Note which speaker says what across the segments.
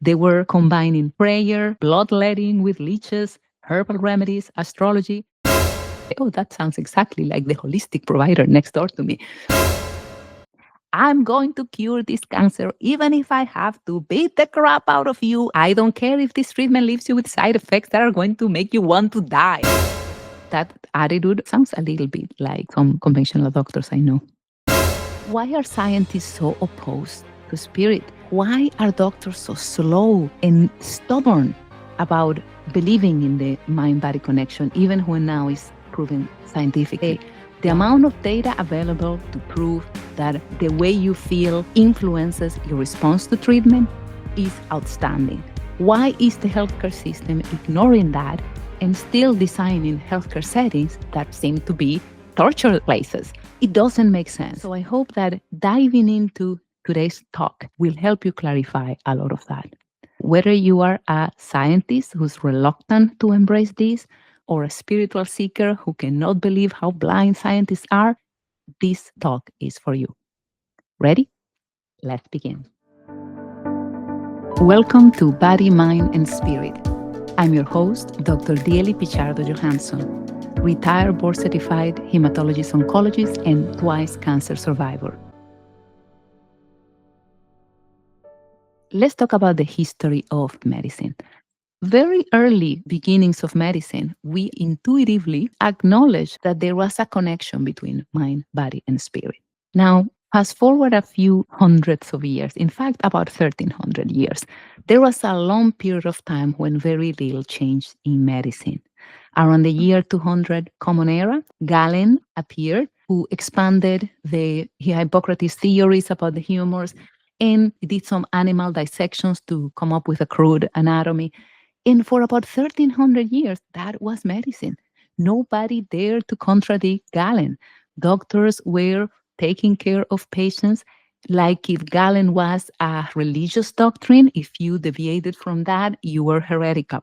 Speaker 1: They were combining prayer, bloodletting with leeches, herbal remedies, astrology. Oh, that sounds exactly like the holistic provider next door to me. I'm going to cure this cancer even if I have to beat the crap out of you. I don't care if this treatment leaves you with side effects that are going to make you want to die. That attitude sounds a little bit like some conventional doctors I know. Why are scientists so opposed to spirit? Why are doctors so slow and stubborn about believing in the mind-body connection, even when now it's proven scientifically? The amount of data available to prove that the way you feel influences your response to treatment is outstanding. Why is the healthcare system ignoring that and still designing healthcare settings that seem to be torture places? It doesn't make sense. So I hope that diving into today's talk will help you clarify a lot of that. Whether you are a scientist who's reluctant to embrace this, or a spiritual seeker who cannot believe how blind scientists are, this talk is for you. Ready? Let's begin. Welcome to Body, Mind, and Spirit. I'm your host, Dr. Dieli Pichardo Johansson, retired board-certified hematologist oncologist and twice cancer survivor. Let's talk about the history of medicine. Very early beginnings of medicine, we intuitively acknowledged that there was a connection between mind, body, and spirit. Now, fast forward a few hundreds of years, in fact, about 1,300 years, there was a long period of time when very little changed in medicine. Around the year 200 Common Era, Galen appeared, who expanded the Hippocrates theories about the humors and did some animal dissections to come up with a crude anatomy. And for about 1,300 years, that was medicine. Nobody dared to contradict Galen. Doctors were taking care of patients like if Galen was a religious doctrine. If you deviated from that, you were heretical.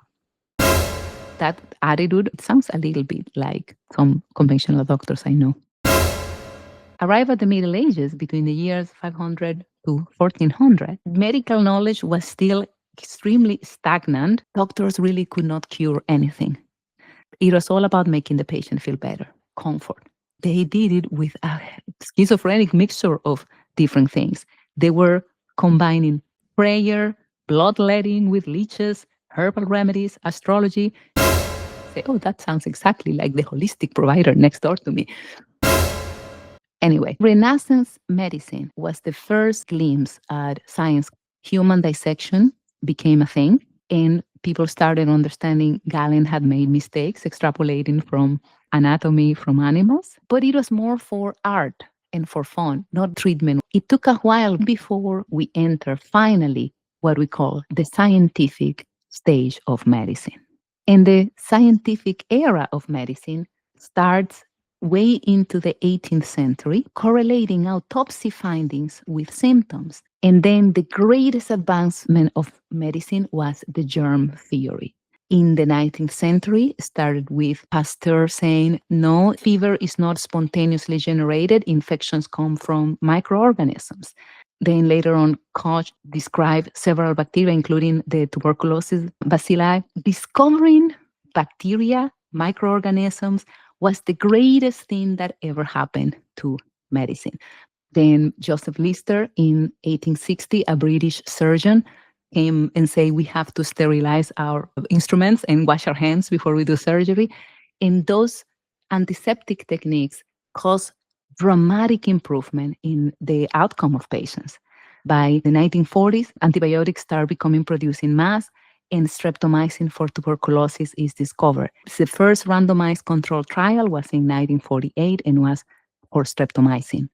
Speaker 1: That attitude sounds a little bit like some conventional doctors I know. Arrive at the Middle Ages between the years 500 to 1400, medical knowledge was still extremely stagnant. Doctors really could not cure anything. It was all about making the patient feel better, comfort. They did it with a schizophrenic mixture of different things. They were combining prayer, bloodletting with leeches, herbal remedies, astrology. Say, oh, that sounds exactly like the holistic provider next door to me. Anyway, Renaissance medicine was the first glimpse at science. Human dissection became a thing, and people started understanding Galen had made mistakes extrapolating from anatomy from animals, but it was more for art and for fun, not treatment. It took a while before we enter finally what we call the scientific stage of medicine. And the scientific era of medicine starts way into the 18th century, correlating autopsy findings with symptoms. And then the greatest advancement of medicine was the germ theory. In the 19th century, started with Pasteur saying, no, fever is not spontaneously generated. Infections come from microorganisms. Then later on, Koch described several bacteria, including the tuberculosis bacilli. Discovering bacteria, microorganisms, was the greatest thing that ever happened to medicine. Then Joseph Lister in 1860, a British surgeon, came and said we have to sterilize our instruments and wash our hands before we do surgery. And those antiseptic techniques caused dramatic improvement in the outcome of patients. By the 1940s, antibiotics started becoming produced in mass, and streptomycin for tuberculosis is discovered. The first randomized controlled trial was in 1948 and was for streptomycin.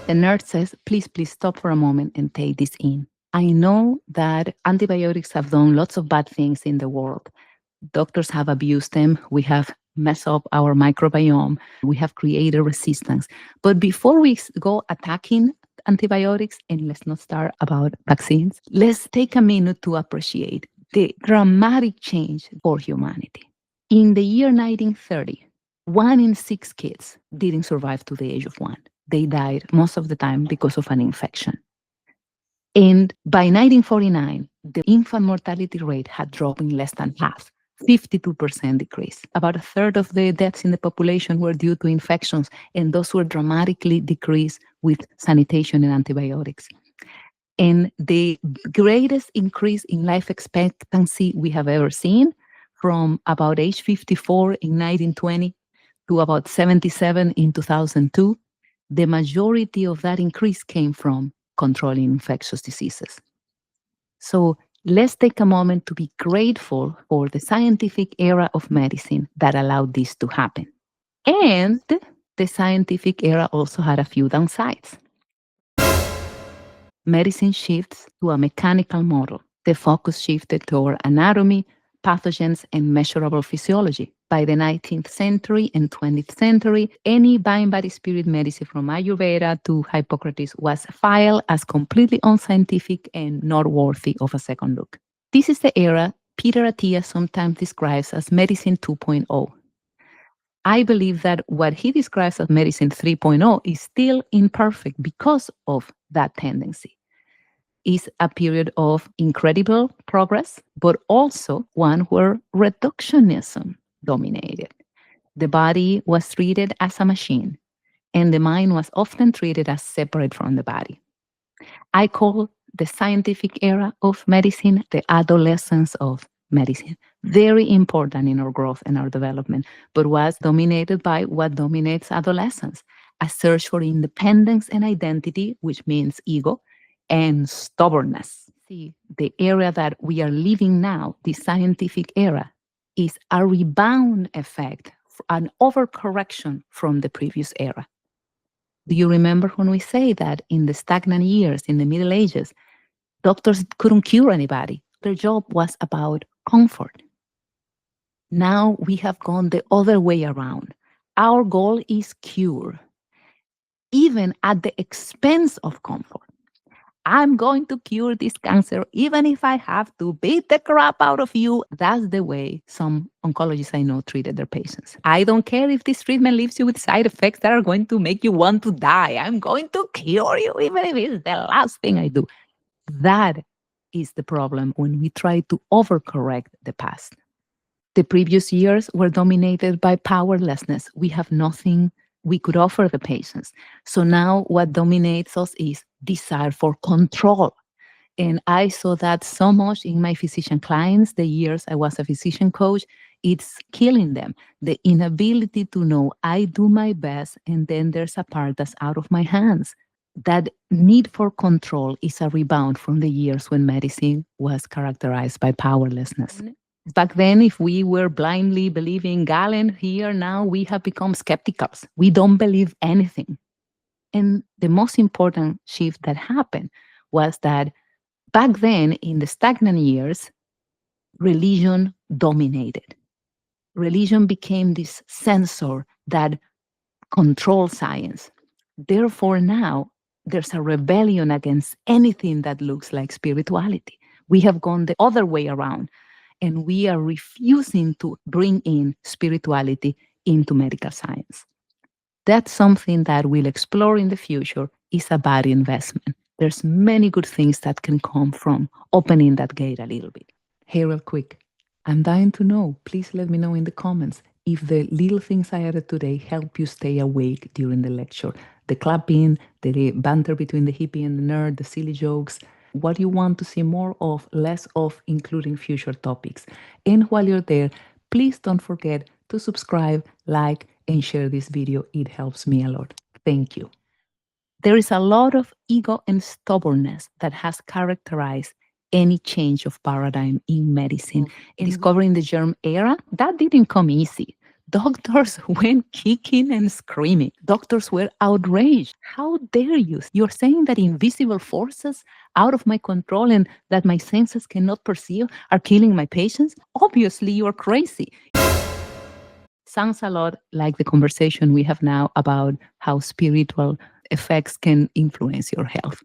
Speaker 1: The nurse says, please stop for a moment and take this in. I know that antibiotics have done lots of bad things in the world. Doctors have abused them. We have messed up our microbiome. We have created resistance. But before we go attacking antibiotics, and let's not start about vaccines, let's take a minute to appreciate the dramatic change for humanity. In the year 1930, 1 in 6 kids didn't survive to the age of 1. They died most of the time because of an infection. And by 1949, the infant mortality rate had dropped in less than half. 52% decrease. About a third of the deaths in the population were due to infections, and those were dramatically decreased with sanitation and antibiotics. And the greatest increase in life expectancy we have ever seen, from about age 54 in 1920 to about 77 in 2002, the majority of that increase came from controlling infectious diseases. So let's take a moment to be grateful for the scientific era of medicine that allowed this to happen. And the scientific era also had a few downsides. Medicine shifts to a mechanical model. The focus shifted toward anatomy, pathogens, and measurable physiology. By the 19th century and 20th century, any mind-body spirit medicine from Ayurveda to Hippocrates was filed as completely unscientific and not worthy of a second look. This is the era Peter Attia sometimes describes as Medicine 2.0. I believe that what he describes as Medicine 3.0 is still imperfect because of that tendency. It's a period of incredible progress, but also one where reductionism dominated. The body was treated as a machine, and the mind was often treated as separate from the body. I call the scientific era of medicine the adolescence of medicine. Very important in our growth and our development, but was dominated by what dominates adolescence, a search for independence and identity, which means ego, and stubbornness. See, the era that we are living now, the scientific era, is a rebound effect, an overcorrection from the previous era. Do you remember when we say that in the stagnant years, in the Middle Ages, doctors couldn't cure anybody? Their job was about comfort. Now we have gone the other way around. Our goal is cure, even at the expense of comfort. I'm going to cure this cancer, even if I have to beat the crap out of you. That's the way some oncologists I know treated their patients. I don't care if this treatment leaves you with side effects that are going to make you want to die. I'm going to cure you, even if it's the last thing I do. That is the problem when we try to overcorrect the past. The previous years were dominated by powerlessness. We have nothing we could offer the patients. So now what dominates us is desire for control. And I saw that so much in my physician clients, the years I was a physician coach, it's killing them. The inability to know I do my best and then there's a part that's out of my hands. That need for control is a rebound from the years when medicine was characterized by powerlessness. Back then, if we were blindly believing Galen, here now we have become skepticals. We don't believe anything. And the most important shift that happened was that back then, in the stagnant years, religion dominated. Religion became this censor that controls science. Therefore, now there's a rebellion against anything that looks like spirituality. We have gone the other way around. And we are refusing to bring in spirituality into medical science. That's something that we'll explore in the future. Is a bad investment. There's many good things that can come from opening that gate a little bit. Hey, real quick, I'm dying to know. Please let me know in the comments if the little things I added today help you stay awake during the lecture. The clapping, the banter between the hippie and the nerd, the silly jokes, what you want to see more of, less of, including future topics. And while you're there, please don't forget to subscribe, like, and share this video. It helps me a lot. Thank you. There is a lot of ego and stubbornness that has characterized any change of paradigm in medicine. Discovering the germ era, that didn't come easy. Doctors went kicking and screaming. Doctors were outraged. How dare you? You're saying that invisible forces out of my control and that my senses cannot perceive are killing my patients? Obviously, you're crazy. Sounds a lot like the conversation we have now about how spiritual effects can influence your health.